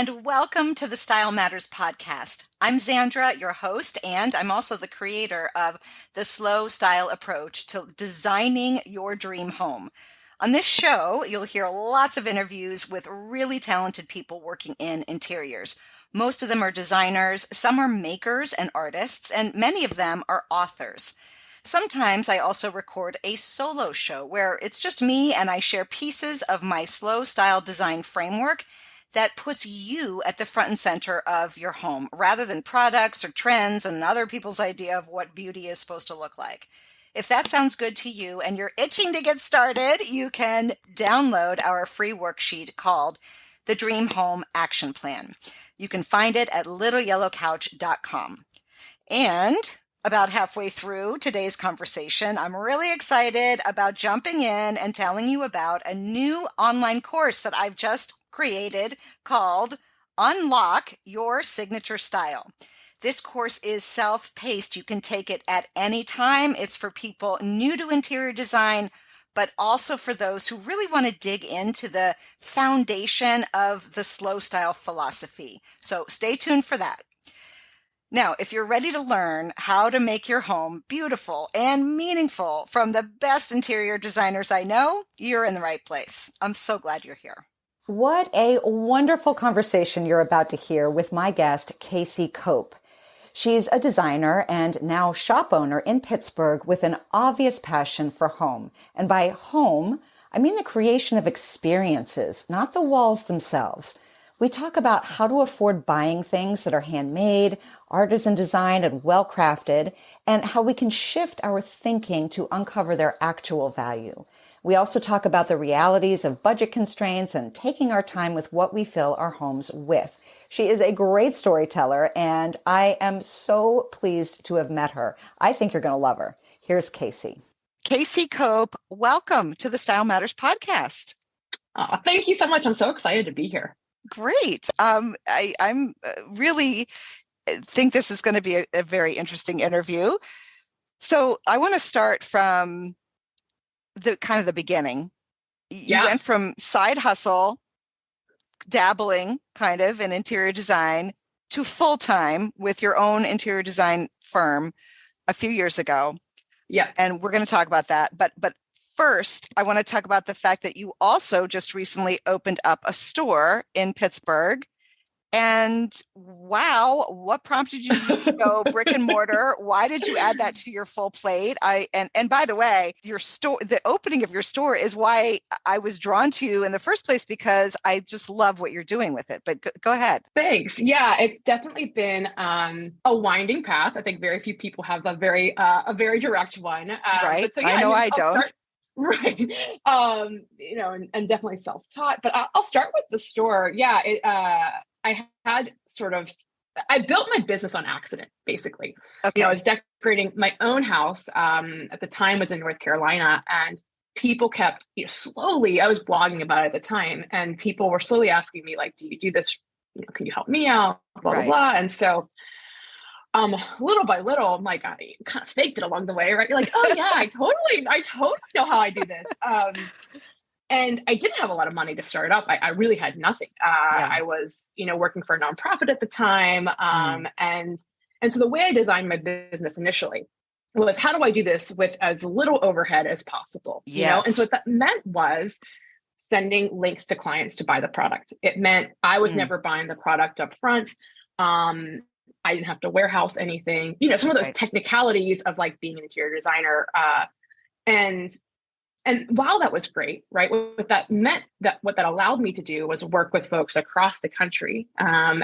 and welcome to the Style Matters podcast. I'm Xandra, your host, and I'm also the creator of the Slow Style Approach to Designing Your Dream Home. On this show, you'll hear lots of interviews with really talented people working in interiors. Most of them are designers, some are makers and artists, and many of them are authors. Sometimes I also record a solo show where it's just me and I share pieces of my slow style design framework that puts you at the front and center of your home rather than products or trends and other people's idea of what beauty is supposed to look like. If that sounds good to you and you're itching to get started, you can download our free worksheet called the Dream Home Action Plan. You can find it at littleyellowcouch.com. And about halfway through today's conversation, I'm really excited about jumping in and telling you about a new online course that I've just created called Unlock Your Signature Style. This course is self-paced. You can take it at any time. It's for people new to interior design, but also for those who really want to dig into the foundation of the slow style philosophy. So stay tuned for that. Now, if you're ready to learn how to make your home beautiful and meaningful from the best interior designers I know, you're in the right place. I'm so glad you're here. What a wonderful conversation you're about to hear with my guest, Kacie Cope. She's a designer and now shop owner in Pittsburgh with an obvious passion for home. And by home, I mean the creation of experiences, not the walls themselves. We talk about how to afford buying things that are handmade, artisan designed, and well-crafted, and how we can shift our thinking to uncover their actual value. We also talk about the realities of budget constraints and taking our time with what we fill our homes with. She is a great storyteller, and I am so pleased to have met her. I think you're going to love her. Here's Kacie. Kacie Cope, welcome to the Style Matters podcast. Thank you so much. I'm so excited to be here. Great. I'm really think this is going to be a very interesting interview. So I want to start from the beginning. You went from side hustle, dabbling kind of in interior design, to full-time with your own interior design firm a few years ago. Yeah. And we're going to talk about that. But first, I want to talk about the fact that you also just recently opened up a store in Pittsburgh. And wow, what prompted you to go brick and mortar? Why did you add that to your full plate? And by the way, your store, the opening of your store is why I was drawn to you in the first place, because I just love what you're doing with it. But go ahead. Thanks. Yeah, it's definitely been a winding path. I think very few people have a very direct one. Right. But so, yeah, I know I don't. Right. And definitely self-taught. But I'll start with the store. Yeah. I built my business on accident, basically. Okay. I was decorating my own house. At the time was in North Carolina, and people kept, slowly, I was blogging about it at the time, and people were slowly asking me, like, do you do this? Can you help me out? Blah, blah, blah. And so, little by little, I'm like, I kind of faked it along the way, right? You're like, oh yeah, I totally know how I do this. And I didn't have a lot of money to start up. I really had nothing. I was, working for a nonprofit at the time. And so the way I designed my business initially was, how do I do this with as little overhead as possible? Yes. And so what that meant was sending links to clients to buy the product. It meant I was never buying the product up front. I didn't have to warehouse anything, some of those technicalities of like being an interior designer. And while that was great, right, what that meant, that what that allowed me to do was work with folks across the country. I'm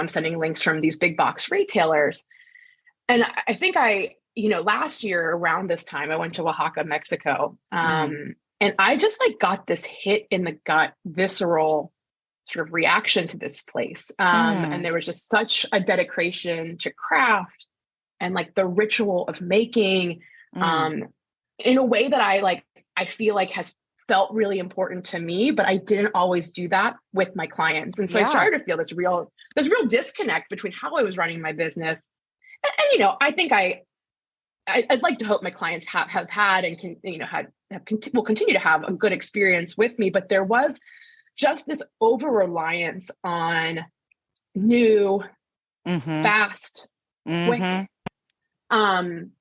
sending links from these big box retailers. And I think last year around this time, I went to Oaxaca, Mexico. And I just got this hit in the gut, visceral sort of reaction to this place. And there was just such a dedication to craft and the ritual of making, in a way that I feel like has felt really important to me, but I didn't always do that with my clients. And so I started to feel this real disconnect between how I was running my business. And I think I'd like to hope my clients have had and will continue to have a good experience with me. But there was just this over reliance on new, fast, quick. Um,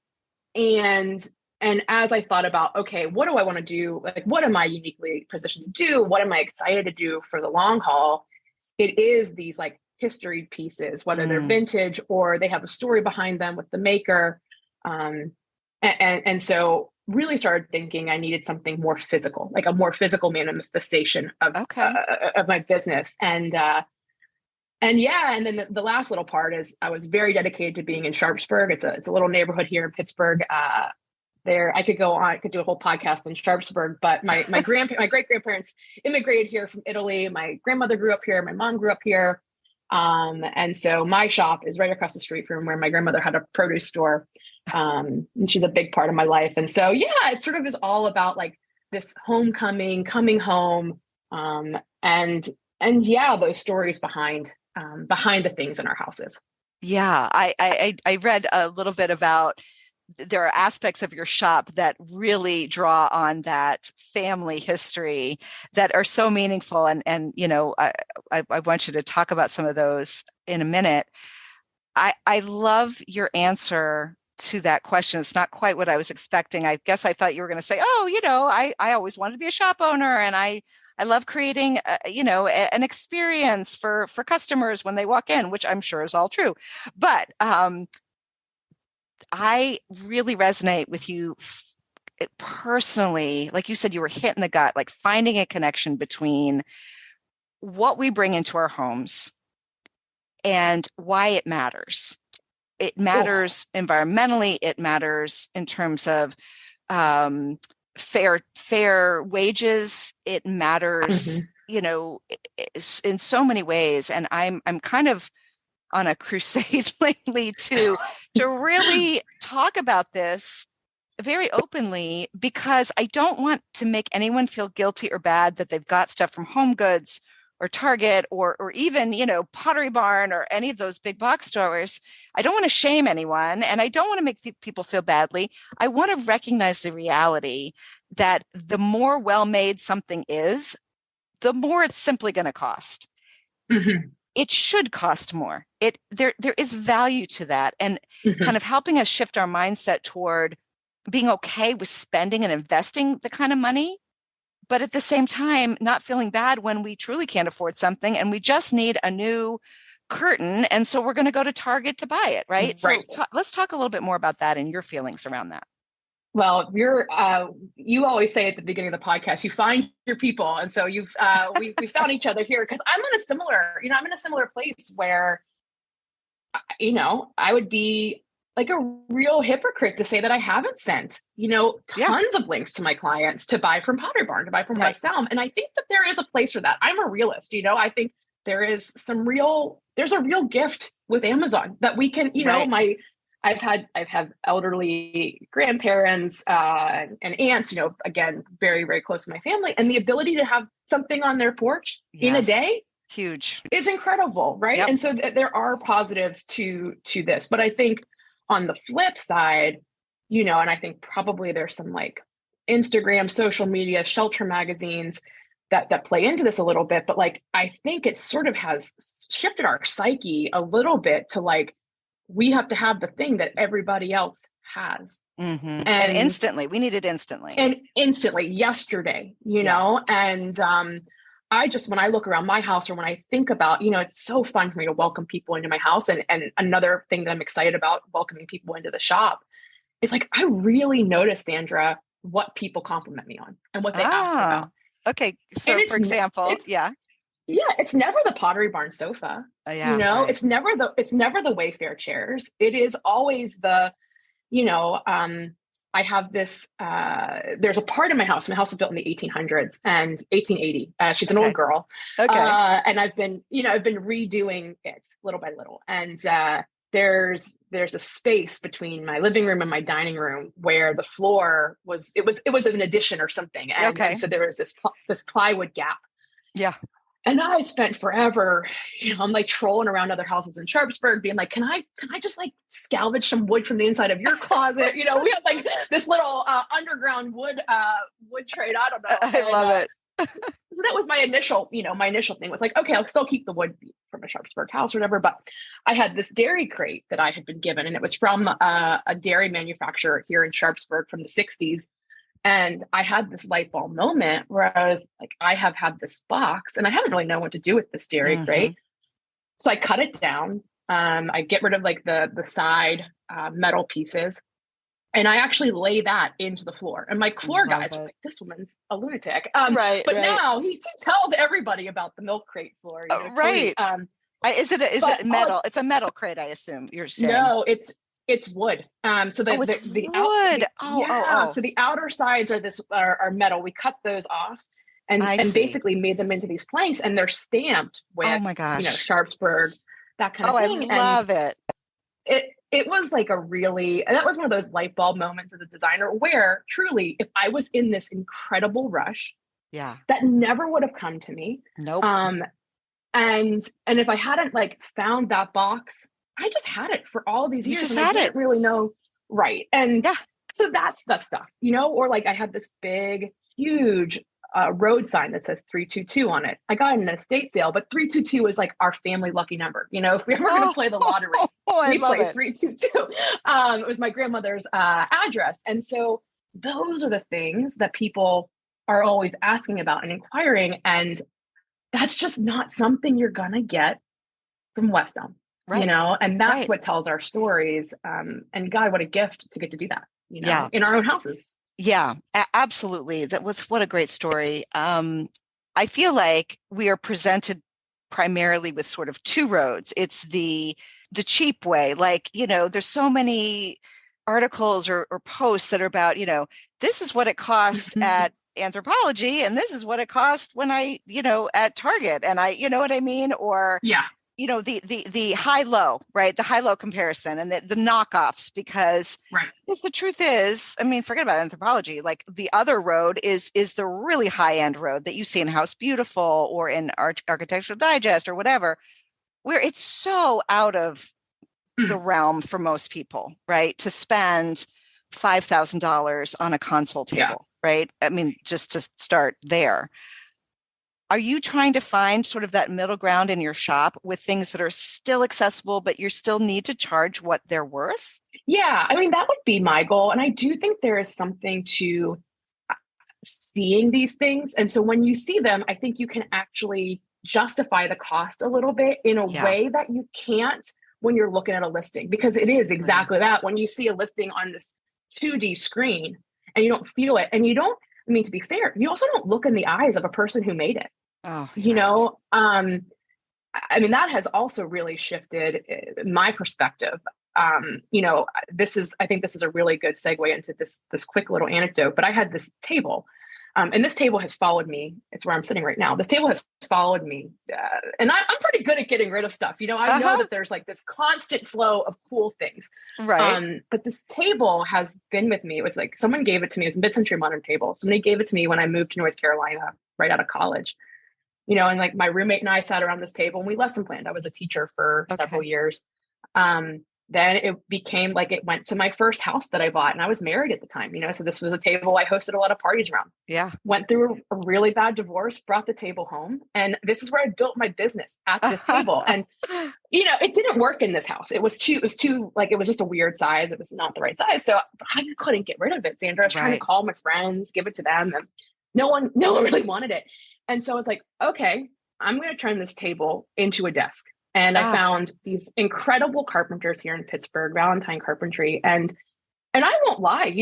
and as I thought about, okay, what do I want to do? Like, what am I uniquely positioned to do? What am I excited to do for the long haul? It is these like history pieces, whether they're vintage or they have a story behind them with the maker. And so really started thinking I needed something more physical, like a more physical manifestation of my business. And yeah, and then the last little part is I was very dedicated to being in Sharpsburg. It's a little neighborhood here in Pittsburgh. There, I could go on, I could do a whole podcast in Sharpsburg, but my my great grandparents immigrated here from Italy. My grandmother grew up here. My mom grew up here. And so my shop is right across the street from where my grandmother had a produce store. And she's a big part of my life. And so, yeah, it sort of is all about like this homecoming, coming home. And yeah, those stories behind the things in our houses. Yeah. I read a little bit about, there are aspects of your shop that really draw on that family history that are so meaningful. And you know, I want you to talk about some of those in a minute. I love your answer to that question. It's not quite what I was expecting. I guess I thought you were going to say, oh, you know, I always wanted to be a shop owner, and I love creating, an experience for customers when they walk in, which I'm sure is all true. But I really resonate with you personally. Like you said, you were hit in the gut, like finding a connection between what we bring into our homes and why it matters. It matters environmentally. It matters in terms of fair wages. It matters, in so many ways. And I'm kind of on a crusade lately to really talk about this very openly, because I don't want to make anyone feel guilty or bad that they've got stuff from Home Goods or Target or even, Pottery Barn or any of those big box stores. I don't want to shame anyone, and I don't want to make people feel badly. I want to recognize the reality that the more well-made something is, the more it's simply going to cost. It should cost more. There is value to that, and kind of helping us shift our mindset toward being okay with spending and investing the kind of money, but at the same time, not feeling bad when we truly can't afford something and we just need a new curtain. And so we're going to go to Target to buy it, right? So let's talk a little bit more about that and your feelings around that. Well, you always say at the beginning of the podcast, you find your people. And so we found each other here, because I'm in a similar place where, I would be like a real hypocrite to say that I haven't sent, tons of links to my clients to buy from Pottery Barn, to buy from West Elm. And I think that there is a place for that. I'm a realist, I think there's a real gift with Amazon that we can, I've had elderly grandparents and aunts, again, very, very close to my family. And the ability to have something on their porch in a day, huge, is incredible, right? Yep. And so there are positives to this. But I think on the flip side, and I think probably there's some like Instagram, social media, shelter magazines that play into this a little bit. But like, I think it sort of has shifted our psyche a little bit to like, we have to have the thing that everybody else has. And instantly, we need it instantly. And instantly, yesterday, and when I look around my house, or when I think about, it's so fun for me to welcome people into my house. And another thing that I'm excited about welcoming people into the shop is like, I really notice, Sandra, what people compliment me on and what they ask about. Okay. So for example, it's never the Pottery Barn sofa. Right. It's never the Wayfair chairs. It is always the, I have this, there's a part in my house. My house was built in the 1800s and 1880. She's an old girl. Okay. And I've been redoing it little by little. And there's a space between my living room and my dining room where the floor was an addition or something. And so there was this plywood gap. Yeah. And I spent forever, I'm like trolling around other houses in Sharpsburg being like, can I just like salvage some wood from the inside of your closet? We have like this little underground wood trade. I don't know. I love it. So that was my initial, my initial thing was like, okay, I'll still keep the wood from a Sharpsburg house or whatever. But I had this dairy crate that I had been given, and it was from a dairy manufacturer here in Sharpsburg from the 60s. And I had this light bulb moment where I was like, I have had this box and I haven't really known what to do with this dairy crate. So I cut it down. I get rid of like the side metal pieces. And I actually lay that into the floor. And my floor guys were like, this woman's a lunatic. But now he tells everybody about the milk crate floor. Right. Is it metal? It's a metal crate, I assume you're saying. No, it's wood. So the wood. So the outer sides are metal. We cut those off and basically made them into these planks, and they're stamped with Sharpsburg, that kind of thing. I love it. It was like that was one of those light bulb moments as a designer where truly, if I was in this incredible rush, that never would have come to me. Nope. And if I hadn't like found that box, I just had it for all these years. Just and I didn't really know. Right. And so that's that stuff, or like I had this big, huge road sign that says 322 on it. I got it in an estate sale, but 322 is like our family lucky number. If we ever going to play the lottery, we play 322. It was my grandmother's address. And so those are the things that people are always asking about and inquiring. And that's just not something you're going to get from West Elm, and that's what tells our stories. And God, what a gift to get to do that, in our own houses. Yeah, absolutely. What a great story. I feel like we are presented primarily with sort of two roads. It's the cheap way. Like, there's so many articles or posts that are about, this is what it cost at Anthropologie, and this is what it cost when I, at Target, and I, you know what I mean? Or the high-low, right? The high-low comparison and the knockoffs, because the truth is, I mean, forget about Anthropologie. Like the other road is the really high-end road that you see in House Beautiful or in Architectural Digest or whatever, where it's so out of the realm for most people, right? To spend $5,000 on a console table, right? I mean, just to start there. Are you trying to find sort of that middle ground in your shop with things that are still accessible, but you still need to charge what they're worth? Yeah, I mean, that would be my goal. And I do think there is something to seeing these things. And so when you see them, I think you can actually justify the cost a little bit in a way that you can't when you're looking at a listing, because it is exactly that. When you see a listing on this 2D screen and you don't feel it, and to be fair, you also don't look in the eyes of a person who made it. Oh, I mean, that has also really shifted my perspective. I think this is a really good segue into this quick little anecdote, but I had this table, and this table has followed me. It's where I'm sitting right now. This table has followed me. And I'm pretty good at getting rid of stuff. I know that there's like this constant flow of cool things. Right. But this table has been with me. It was like, someone gave it to me. It was a mid-century modern table. Somebody gave it to me when I moved to North Carolina, right out of college. And like my roommate and I sat around this table and we lesson planned. I was a teacher for several years. Then it became like, it went to my first house that I bought, and I was married at the time, so this was a table I hosted a lot of parties around. Yeah. Went through a really bad divorce, brought the table home. And this is where I built my business, at this table. And, it didn't work in this house. It was too, like, it was just a weird size. It was not the right size. So I couldn't get rid of it, Sandra. I was trying to call my friends, give it to them. And no one really wanted it. And so I was like, okay, I'm going to turn this table into a desk. And I found these incredible carpenters here in Pittsburgh, Valentine Carpentry. And I won't lie,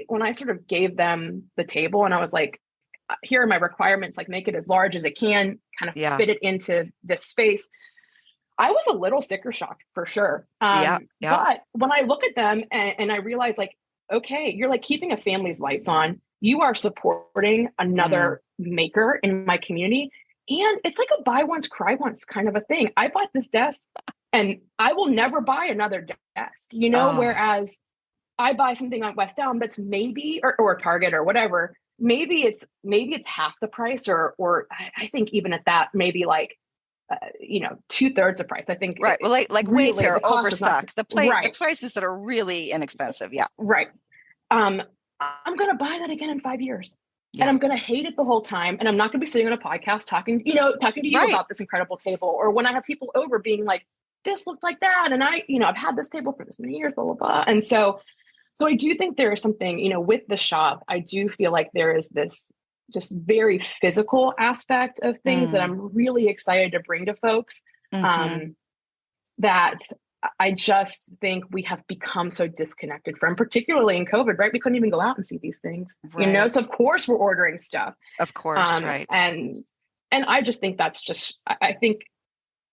when I sort of gave them the table and I was like, here are my requirements, like make it as large as it can, kind of fit it into this space, I was a little sticker shocked for sure. But when I look at them and I realize, like, okay, you're like keeping a family's lights on. You are supporting another maker in my community. And it's like a buy once, cry once kind of a thing. I bought this desk and I will never buy another desk, whereas I buy something on West Elm that's maybe, or Target or whatever, maybe it's half the price, or I think even at that, maybe like, 2/3 the price. I think. Right. Well, like really, Wayfair, Overstock, the prices that are really inexpensive. Yeah. Right. I'm going to buy that again in 5 years. And Yeah. I'm going to hate it the whole time. And I'm not going to be sitting on a podcast talking to you Right. about this incredible table. Or when I have people over being like, this looks like that. And I've had this table for this many years, blah, blah, blah. And so I do think there is something, with the shop, I do feel like there is this just very physical aspect of things that Mm. I'm really excited to bring to folks. Mm-hmm. Um, that I just think we have become so disconnected from, particularly in COVID, right? We couldn't even go out and see these things, So Right. of course we're ordering stuff. Of course. Um, Right. and and I just think I think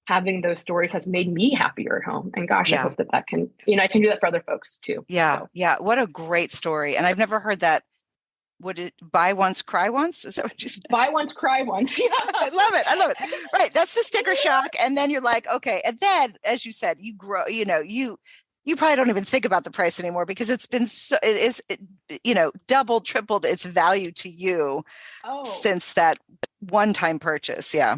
having those stories has made me happier at home. And gosh, I Yeah. hope that can, I can do that for other folks too. Yeah. So Yeah. What a great story. And I've never heard that. Would it buy once, cry once? Is that what you said? buy once, cry once. Yeah. I love it. I love it. Right. That's the sticker shock. And then you're like, okay. And then, as you said, you grow, you probably don't even think about the price anymore because it is, doubled, tripled its value to you Oh, since that one-time purchase. Yeah.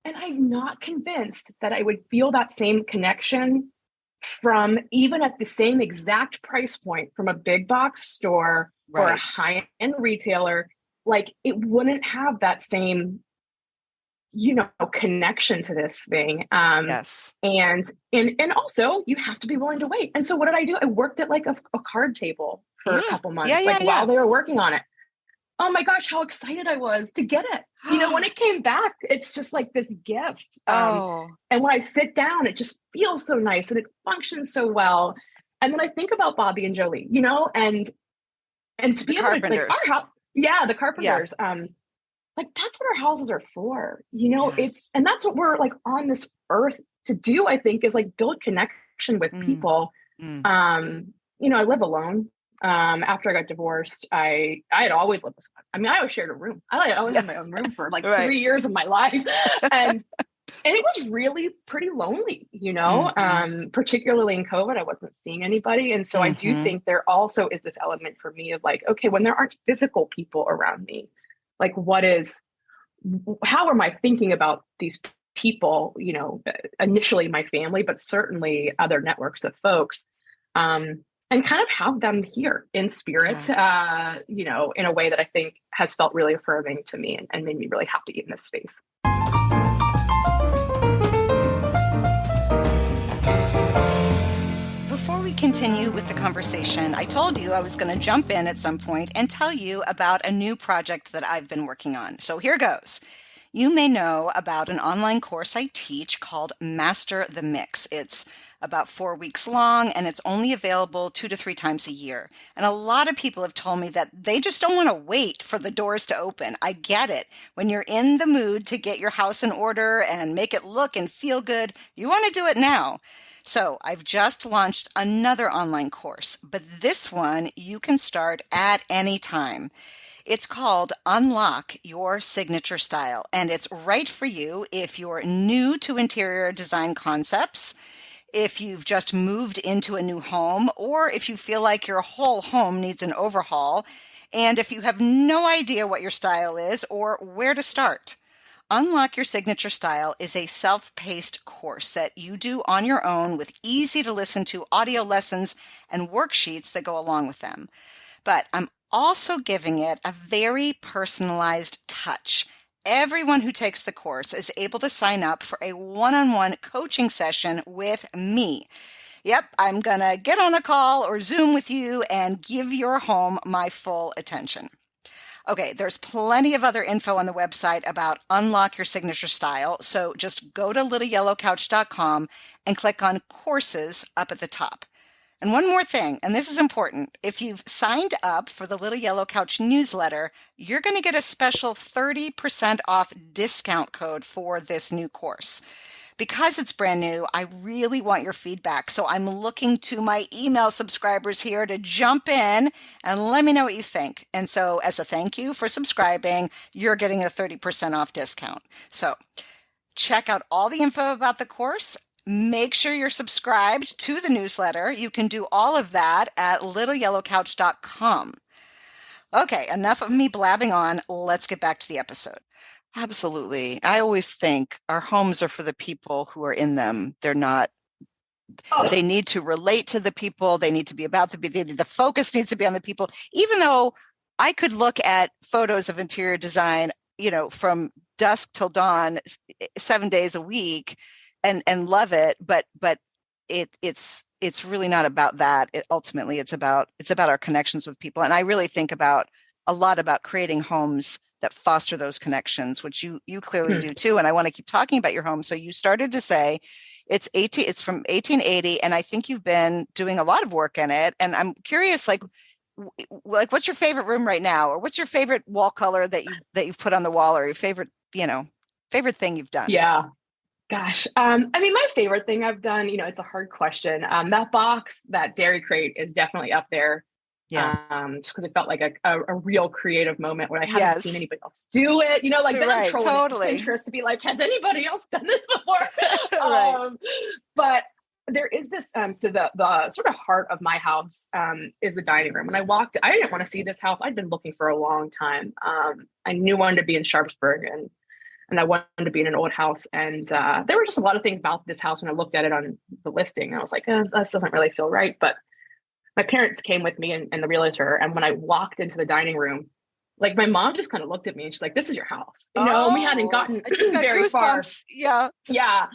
and I'm not convinced that I would feel that same connection from even at the same exact price point from a big box store or a Right. high-end retailer. Like it wouldn't have that same, connection to this thing. Yes. And also you have to be willing to wait. And so what did I do? I worked at like a card table for a Yeah. couple Yeah. months, Yeah. like Yeah. while they were working on it. Oh my gosh, how excited I was to get it. When it came back, it's just like this gift. Oh, And when I sit down, it just feels so nice and it functions so well. And then I think about Bobby and Jolie, and to the be able to like carpenters. our house, yeah, the Yeah. carpenters, like that's what our houses are for. Yes. And that's what we're like on this earth to do, I think, is like build connection with Mm, people. mm. I live alone. After I got divorced, I had always lived with. I mean, I always shared a room. I always Yeah. had my own room for like Right. 3 years of my life, and it was really pretty lonely, Mm-hmm. particularly in COVID. I wasn't seeing anybody, and so I do Mm-hmm. think there also is this element for me of like, okay, when there aren't physical people around me, like how am I thinking about these people? Initially my family, but certainly other networks of folks. And kind of have them here in spirit, Yeah. in a way that I think has felt really affirming to me and made me really happy in this space. Before we continue with the conversation, I told you I was going to jump in at some point and tell you about a new project that I've been working on. So here goes. You may know about an online course I teach called Master the Mix. It's about 4 weeks long and it's only available 2 to 3 times a year. And a lot of people have told me that they just don't want to wait for the doors to open. I get it. When you're in the mood to get your house in order and make it look and feel good, you want to do it now. So I've just launched another online course, but this one you can start at any time. It's called Unlock Your Signature Style, and it's right for you if you're new to interior design concepts, if you've just moved into a new home, or if you feel like your whole home needs an overhaul, and if you have no idea what your style is or where to start. Unlock Your Signature Style is a self-paced course that you do on your own with easy to listen to audio lessons and worksheets that go along with them. But I'm also giving it a very personalized touch. Everyone who takes the course is able to sign up for a one-on-one coaching session with me. Yep, I'm going to get on a call or Zoom with you and give your home my full attention. Okay, there's plenty of other info on the website about Unlock Your Signature Style, so just go to littleyellowcouch.com and click on Courses up at the top. And one more thing, and this is important. If you've signed up for the Little Yellow Couch newsletter, you're going to get a special 30% off discount code for this new course. Because it's brand new, I really want your feedback. So I'm looking to my email subscribers here to jump in and let me know what you think. And so as a thank you for subscribing, you're getting a 30% off discount. So check out all the info about the course. Make sure you're subscribed to the newsletter. You can do all of that at littleyellowcouch.com. Okay, enough of me blabbing on. Let's get back to the episode. Absolutely. I always think our homes are for the people who are in them. They're not, they need to relate to the people. They need to be about the focus needs to be on the people, even though I could look at photos of interior design, from dusk till dawn, 7 days a week, and love it. But it's really not about that. Ultimately, it's about our connections with people. And I really think about a lot about creating homes that foster those connections, which you clearly do too. And I want to keep talking about your home. So you started to say it's from 1880, and I think you've been doing a lot of work in it. And I'm curious, like what's your favorite room right now, or what's your favorite wall color that you've put on the wall, or your favorite favorite thing you've done? Yeah. Gosh. I mean, my favorite thing I've done, it's a hard question. That box, that dairy crate is definitely up there. Yeah. Just because it felt like a real creative moment where I haven't seen Yes. anybody else do it. Like then I'm Right. trolling Totally. Pinterest to be like, has anybody else done this before? Right. But there is this, so the sort of heart of my house is the dining room. When I walked, I didn't want to see this house. I'd been looking for a long time. I knew I wanted to be in Sharpsburg, and I wanted to be in an old house. And there were just a lot of things about this house when I looked at it on the listing. I was like, this doesn't really feel right. But my parents came with me and the realtor. And when I walked into the dining room, like my mom just kind of looked at me and she's like, this is your house. And we hadn't gotten I just got very far. goosebumps. Yeah. Yeah.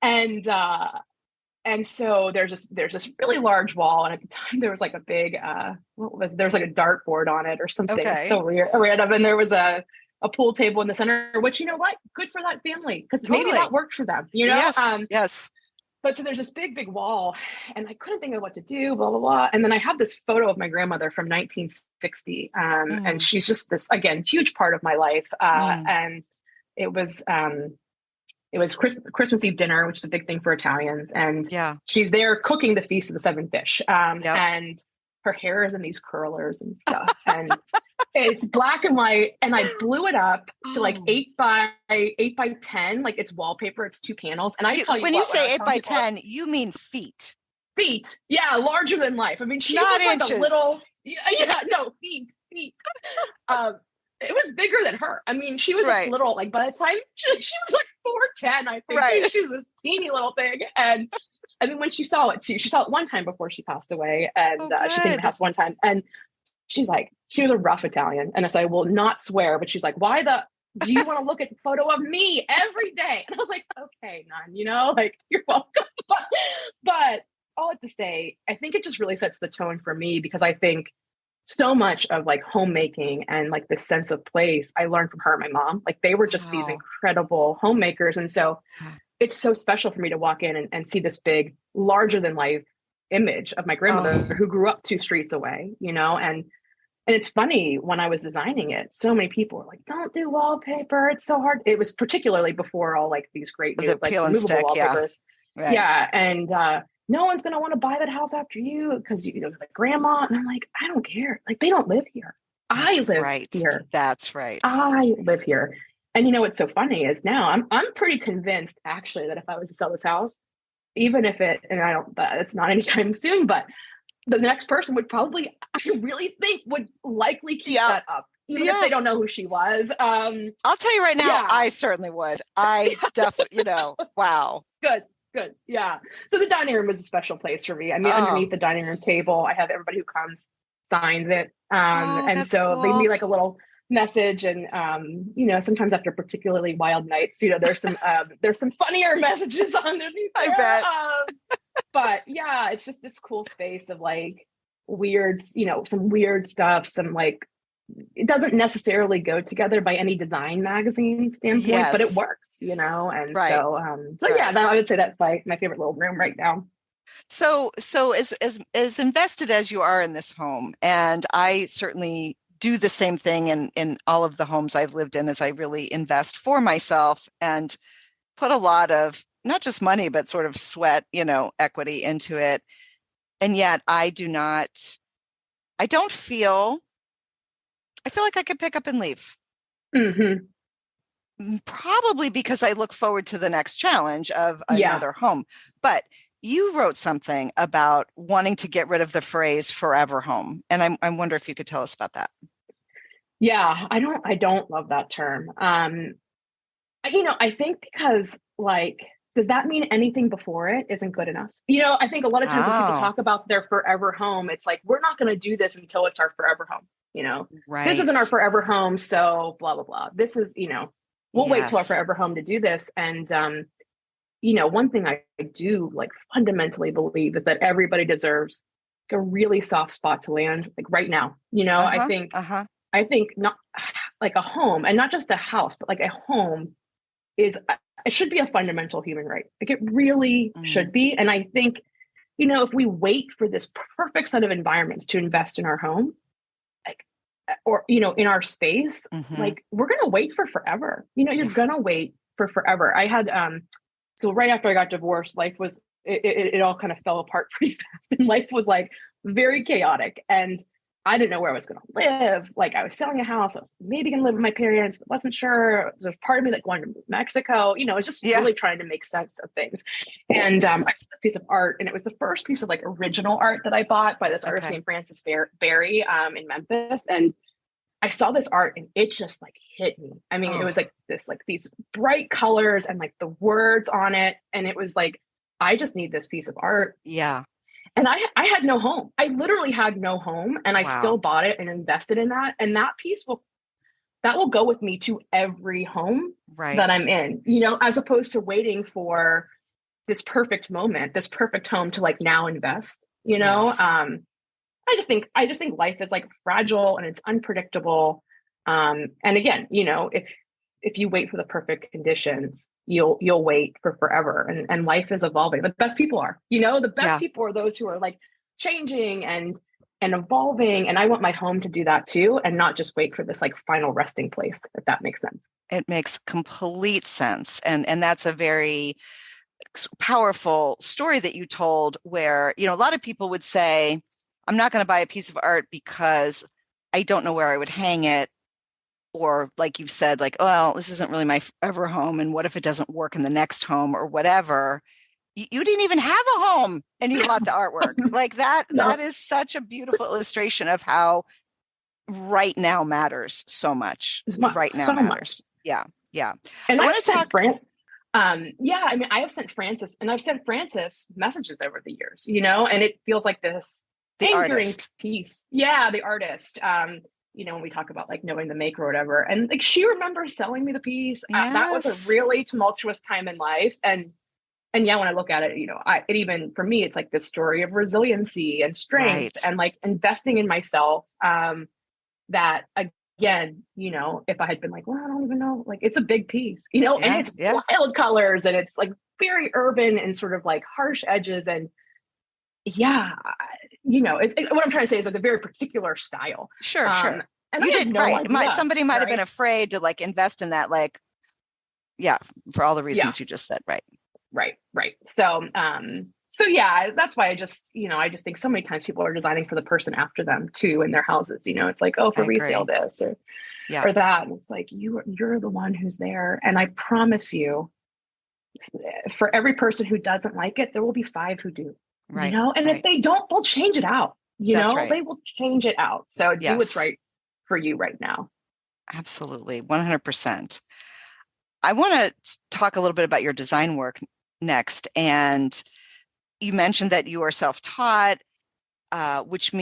And so there's this really large wall. And at the time there was like a big, there was like a dartboard on it or something. Okay. It's so random. And there was a pool table in the center, which, what, good for that family. Because maybe that worked for them, Yes. Yes. But so there's this big wall and I couldn't think of what to do, blah, blah, blah. And then I have this photo of my grandmother from 1960. And she's just this, again, huge part of my life. And it was Christmas Eve dinner, which is a big thing for Italians. And she's there cooking the Feast of the Seven Fish. And her hair is in these curlers and stuff. And it's black and white. And I blew it up to like 8 by 10. Like it's wallpaper. It's 2 panels. And I tell you when you say 8 by 10, you mean feet. Feet. Yeah. Larger than life. I mean, she Not was like inches. a little, no, feet. It was bigger than her. I mean, she was a little, like by the time she was like 4'10", I think. Right. She was a teeny little thing. And I mean, when she saw it too, she saw it one time before she passed away. And she came to the house one time. And she's like, she was a rough Italian. And I will not swear, but she's like, do you want to look at a photo of me every day? And I was like, okay, none, like you're welcome. But all to say, I think it just really sets the tone for me, because I think so much of like homemaking and like this sense of place I learned from her and my mom. Like they were just these incredible homemakers. And so it's so special for me to walk in and see this big, larger than life image of my grandmother who grew up 2 streets away, and it's funny, when I was designing it, so many people were like, don't do wallpaper. It's so hard. It was particularly before all like these great new like removable wallpapers. Yeah. And no one's going to want to buy that house after you because like grandma. And I'm like, I don't care. Like they don't live here. I live here. That's right. I live here. And what's so funny is now I'm pretty convinced actually that if I was to sell this house, even if it's not anytime soon, but the next person would probably, I really think, would likely keep that up, even if they don't know who she was. I'll tell you right now, I certainly would. I definitely, wow. Good. Yeah. So the dining room is a special place for me. I mean, underneath the dining room table, I have everybody who comes signs it. And so cool. They leave like a little message. And, sometimes after particularly wild nights, there's some funnier messages underneath there. I bet. But yeah, it's just this cool space of like weird, some weird stuff, some like, it doesn't necessarily go together by any design magazine standpoint, but it works, and yeah, I would say that's my favorite little room right now. So as invested as you are in this home, and I certainly do the same thing in all of the homes I've lived in, as I really invest for myself and put a lot of not just money, but sort of sweat, equity into it. And yet I feel like I could pick up and leave. Mm-hmm. Probably because I look forward to the next challenge of another home. But you wrote something about wanting to get rid of the phrase forever home. And I wonder if you could tell us about that. Yeah, I don't love that term. I think because like, does that mean anything before it isn't good enough? I think a lot of times when people talk about their forever home, it's like, we're not going to do this until it's our forever home. This isn't our Right. forever home. So blah, blah, blah. This is, we'll wait till our Yes. forever home to do this. And, one thing I do like fundamentally believe is that everybody deserves a really soft spot to land like right now. Uh-huh. Uh-huh. I think not like a home, and not just a house, but like a home is, it should be a fundamental human right. Like it really Mm. should be. And I think, if we wait for this perfect set of environments to invest in our home, like, or, in our space, Mm-hmm. like we're going to wait for forever. You're Yeah. going to wait for forever. I had, so right after I got divorced, life was, it all kind of fell apart pretty fast. And life was like very chaotic. And I didn't know where I was going to live. Like I was selling a house. I was maybe going to live with my parents, but wasn't sure. There's part of me that wanted to move to Mexico. It's just Yeah. really trying to make sense of things. And I saw this piece of art, and it was the first piece of like original art that I bought by this artist Okay. named Francis Berry in Memphis. And I saw this art and it just like hit me. I mean, it was Oh, like this, like these bright colors and like the words on it. And it was like, I just need this piece of art. yeah. And I had no home. I literally had no home, and I Wow. still bought it and invested in that. And that piece will go with me to every home that I'm Right. in, as opposed to waiting for this perfect moment, this perfect home to like now invest, Yes. I just think life is like fragile and it's unpredictable. And again, if you wait for the perfect conditions, you'll wait for forever. And life is evolving. The best people are, the best Yeah. people are those who are like changing and evolving. And I want my home to do that too, and not just wait for this like final resting place, if that makes sense. It makes complete sense. And that's a very powerful story that you told where, a lot of people would say, I'm not going to buy a piece of art because I don't know where I would hang it. Or like you've said, like, well, this isn't really my forever home. And what if it doesn't work in the next home or whatever? You didn't even have a home and you bought the artwork. Like that No, is such a beautiful illustration of how right now matters so much. Right now so much. matters. Yeah. Yeah. And I I've want to sent talk Fran yeah, I mean, I have sent Francis, and I've sent Francis messages over the years, and it feels like this the anchoring artist. piece. Yeah, the artist. When we talk about like knowing the maker or whatever, and like she remembers selling me the piece. That was a Yes. really tumultuous time in life, and yeah, when I look at it, it even for me, it's like this story of resiliency and strength Right. and like investing in myself. That again, if I had been like, well, I don't even know, like it's a big piece, and Yeah. it's Yeah. wild colors and it's like very urban and sort of like harsh edges. And yeah, what I'm trying to say is like a very particular style. Sure. Um, Sure. and You I had did no right. idea, Somebody might have been right? afraid to like invest in that, like, yeah, for all the Yeah, reasons you just said. Right. right. So yeah, that's why I just think so many times people are designing for the person after them too in their houses. It's like, oh, I for resale agree. this Yeah. or that. And it's like you're the one who's there. And I promise you, for every person who doesn't like it, there will be five who do, Right. and if Right. they don't, they'll change it out, That's right. they will change it out. So do what's Yes. right for you right now. Absolutely. 100%. I want to talk a little bit about your design work next. And you mentioned that you are self-taught, which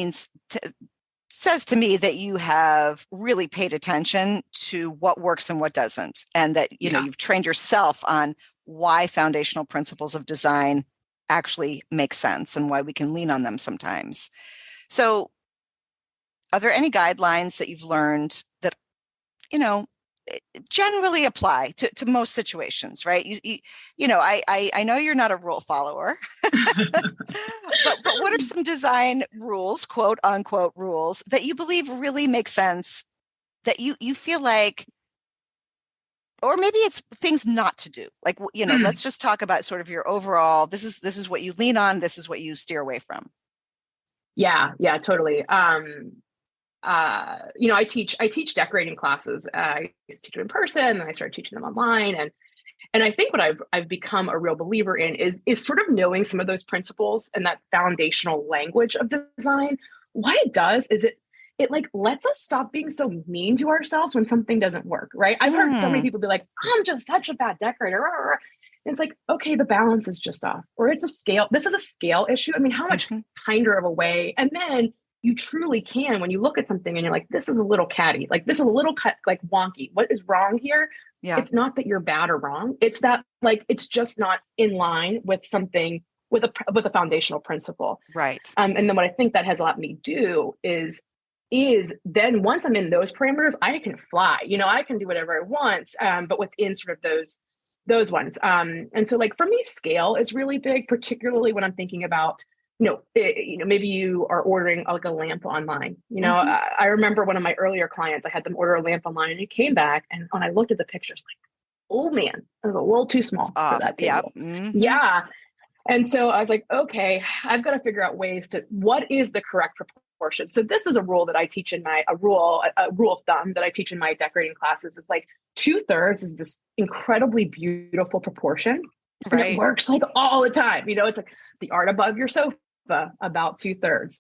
says to me that you have really paid attention to what works and what doesn't, and that Yeah. you've trained yourself on why foundational principles of design actually make sense and why we can lean on them sometimes. So, are there any guidelines that you've learned that you know generally apply to most situations, right? I know you're not a rule follower, but what are some design rules, quote unquote rules, that you believe really make sense, that you feel like, or maybe it's things not to do, like, let's just talk about sort of your overall, this is what you lean on, this is what you steer away from. Yeah, totally. I teach decorating classes. I used to teach them in person, and I started teaching them online. And I think what I've become a real believer in is sort of knowing some of those principles and that foundational language of design. What it does is it like lets us stop being so mean to ourselves when something doesn't work, right? I've heard so many Mm, people be like, I'm just such a bad decorator. And it's like, okay, the balance is just off, or it's a scale. This is a scale issue. I mean, how much mhm. kinder of a way? And then you truly can, when you look at something and you're like, this is a little catty, like this is a little like wonky. What is wrong here? Yeah. It's not that you're bad or wrong. It's that like, it's just not in line with something, with a foundational principle. Right. And then what I think that has allowed me to do is then once I'm in those parameters, I can fly, I can do whatever I want, but within sort of those ones. And so like for me, scale is really big, particularly when I'm thinking about, maybe you are ordering like a lamp online. I remember one of my earlier clients, I had them order a lamp online and it came back. And when I looked at the pictures, like, oh man, it was a little too small for that table. Yep. Mm-hmm. Yeah. And so I was like, okay, I've got to figure out ways what is the correct proportion. So this is a rule that I teach in a rule of thumb that I teach in my decorating classes, is like 2/3 is this incredibly beautiful proportion. Right. And it works like all the time. It's like the art above your sofa, about 2/3.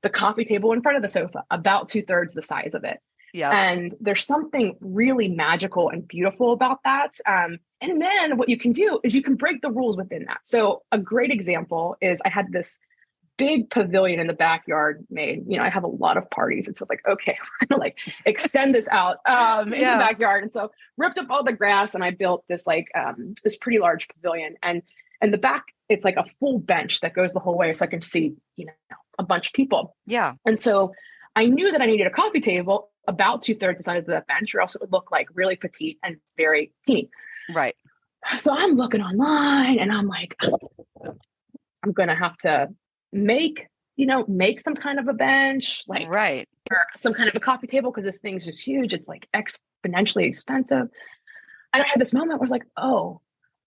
The coffee table in front of the sofa, about 2/3 the size of it. Yeah. And there's something really magical and beautiful about that. And then what you can do is you can break the rules within that. So a great example is I had this big pavilion in the backyard made. I have a lot of parties. And so it's like, okay, we're gonna like extend this out in the backyard. And so ripped up all the grass and I built this like this pretty large pavilion. And the back, it's like a full bench that goes the whole way so I can see, a bunch of people. Yeah. And so I knew that I needed a coffee table about 2/3 the size of the bench, or else it would look like really petite and very teeny. Right. So I'm looking online and I'm like, I'm going to have to make some kind of a bench, like right. or some kind of a coffee table, because this thing's just huge. It's like exponentially expensive. And I had this moment where I was like, oh,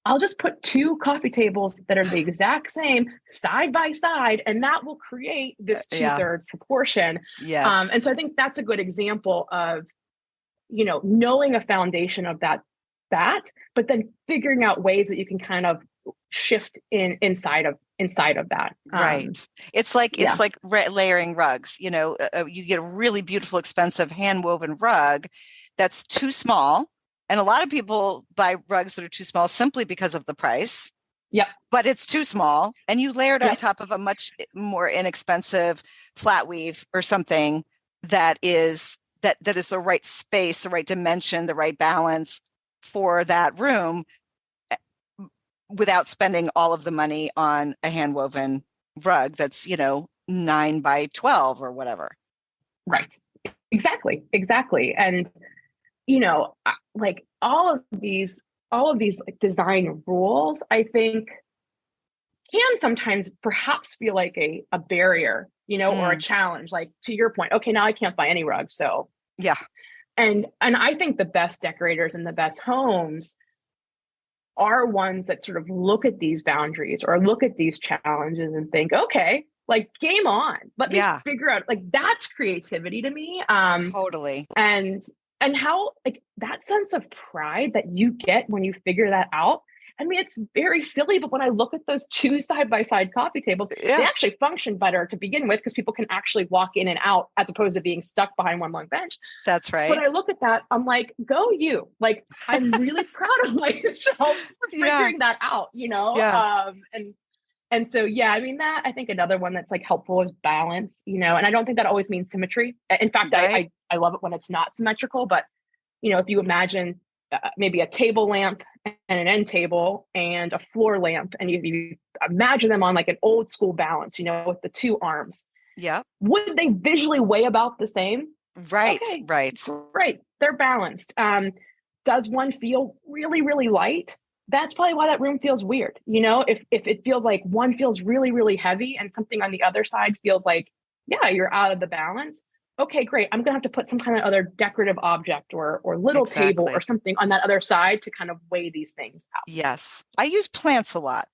I'll just put 2 coffee tables that are the exact same side by side, and that will create this 2/3 proportion. Yes. And so I think that's a good example of, knowing a foundation of that, but then figuring out ways that you can kind of shift inside of that. Right. It's like layering rugs. You get a really beautiful, expensive hand woven rug that's too small. And a lot of people buy rugs that are too small simply because of the price. Yep. But it's too small. And you layer it on top of a much more inexpensive flat weave or something that is the right space, the right dimension, the right balance for that room, without spending all of the money on a hand woven rug that's, 9 by 12 or whatever. Right. Exactly. And, like all of these like design rules, I think can sometimes perhaps feel like a barrier, or a challenge, like to your point, okay, now I can't buy any rugs. So yeah. And I think the best decorators and the best homes are ones that sort of look at these boundaries or look at these challenges and think, okay, like game on, let me figure out, like that's creativity to me. Totally. And how, like that sense of pride that you get when you figure that out. I mean, it's very silly, but when I look at those 2 side-by-side coffee tables, they actually function better to begin with because people can actually walk in and out as opposed to being stuck behind one long bench. That's right. When I look at that, I'm like, go you. Like, I'm really proud of myself for figuring that out, Yeah. And so, I mean, that I think another one that's like helpful is balance, and I don't think that always means symmetry. In fact, I love it when it's not symmetrical, but, if you imagine maybe a table lamp and an end table and a floor lamp, and you imagine them on like an old school balance, with the 2 arms. Yeah. Would they visually weigh about the same? Right. Okay, right. Great. They're balanced. Does one feel really, really light? That's probably why that room feels weird. If it feels like one feels really, really heavy and something on the other side feels like, you're out of the balance. Okay, great. I'm going to have to put some kind of other decorative object or little table or something on that other side to kind of weigh these things out. Yes. I use plants a lot.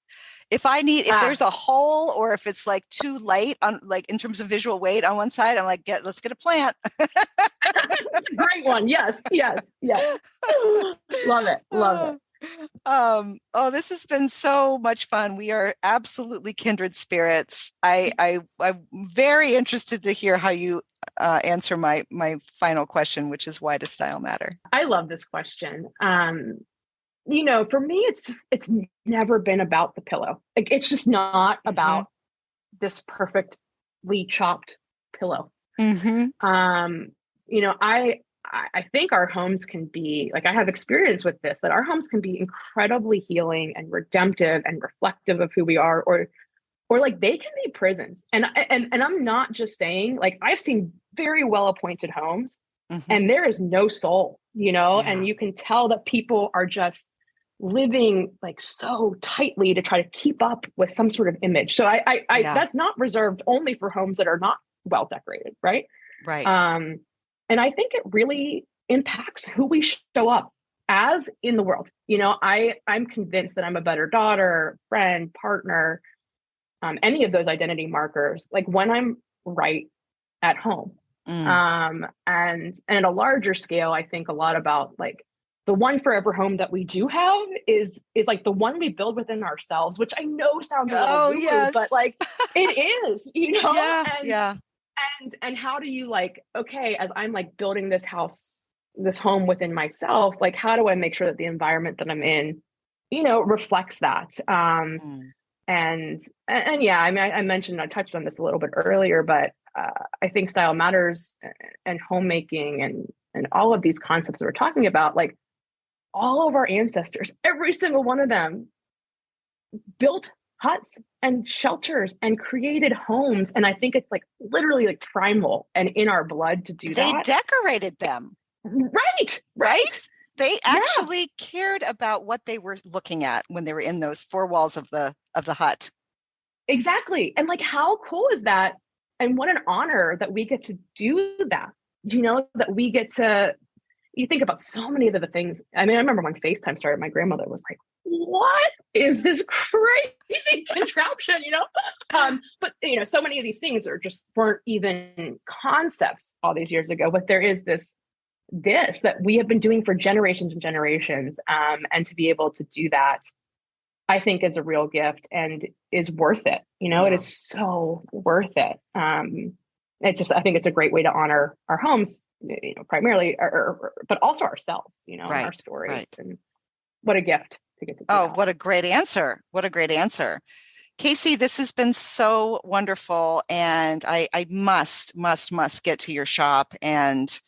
If there's a hole or if it's like too light on, like in terms of visual weight on one side, I'm like, let's get a plant. That's a great one. Yes. Love it. Oh, this has been so much fun. We are absolutely kindred spirits. I'm very interested to hear how you answer my final question, which is, why does style matter? I love this question. For me, it's never been about the pillow. Like, it's just not about this perfectly chopped pillow. Mm-hmm. You know, I think our homes can be like, I have experience with this, that our homes can be incredibly healing and redemptive and reflective of who we are, or like they can be prisons. And I'm not just saying, like, I've seen very well appointed homes Mm-hmm. and there is no soul, you know, Yeah. and you can tell that people are just living like so tightly to try to keep up with some sort of image. So I Yeah. that's not reserved only for homes that are not well decorated, right? Right. Um, and I think it really impacts who we show up as in the world. You know, I'm convinced that I'm a better daughter, friend, partner, any of those identity markers, like when I'm right at home. Mm. And at a larger scale, I think a lot about like the one forever home that we do have is like the one we build within ourselves, which I know sounds a little Oh, woo-woo, but yes. like it is, you know, Yeah. Yeah. and how do you like, okay, as I'm like building this house, this home within myself, like how do I make sure that the environment that I'm in, you know, reflects that? Mm. And yeah, I mean, I mentioned, I touched on this a little bit earlier, but I think style matters and homemaking and all of these concepts that we're talking about, like all of our ancestors, every single one of them built huts and shelters and created homes. And I think it's like literally like primal and in our blood to do They that. decorated them, Right. right? They Yeah, actually cared about what they were looking at when they were in those four walls of the hut. exactly. And like, how cool is that? And what an honor that we get to do that. You know, that we get to, you think about so many of the things. I mean, I remember when FaceTime started, my grandmother was like, what is this crazy contraption, you know? But you know, so many of these things are just weren't even concepts all these years ago, but there is this that we have been doing for generations and generations. And to be able to do that, I think is a real gift and is worth it. You know, it Yeah. is so worth it. It just, I think it's a great way to honor our homes, you know, primarily, but also ourselves, you know, and our Right. stories. Right. And what a gift to get to do Oh, that. what a great answer. What a great answer. Kacie, this has been so wonderful. And I must get to your shop and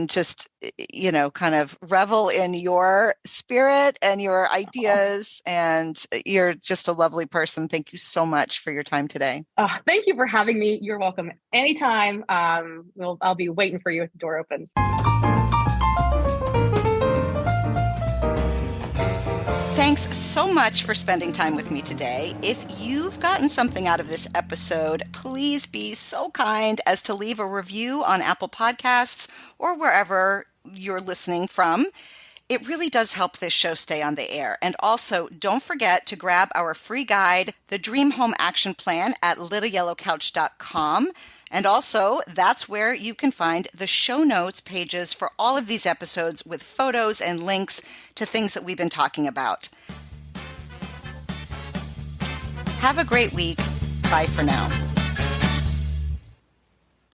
just, you know, kind of revel in your spirit and your ideas. And you're just a lovely person. Thank you so much for your time today. Thank you for having me. You're welcome anytime. I'll be waiting for you if the door opens. Thanks so much for spending time with me today. If you've gotten something out of this episode, please be so kind as to leave a review on Apple Podcasts or wherever you're listening from. It really does help this show stay on the air. And also, don't forget to grab our free guide, The Dream Home Action Plan, at littleyellowcouch.com. And also, that's where you can find the show notes pages for all of these episodes with photos and links to things that we've been talking about. Have a great week. Bye for now.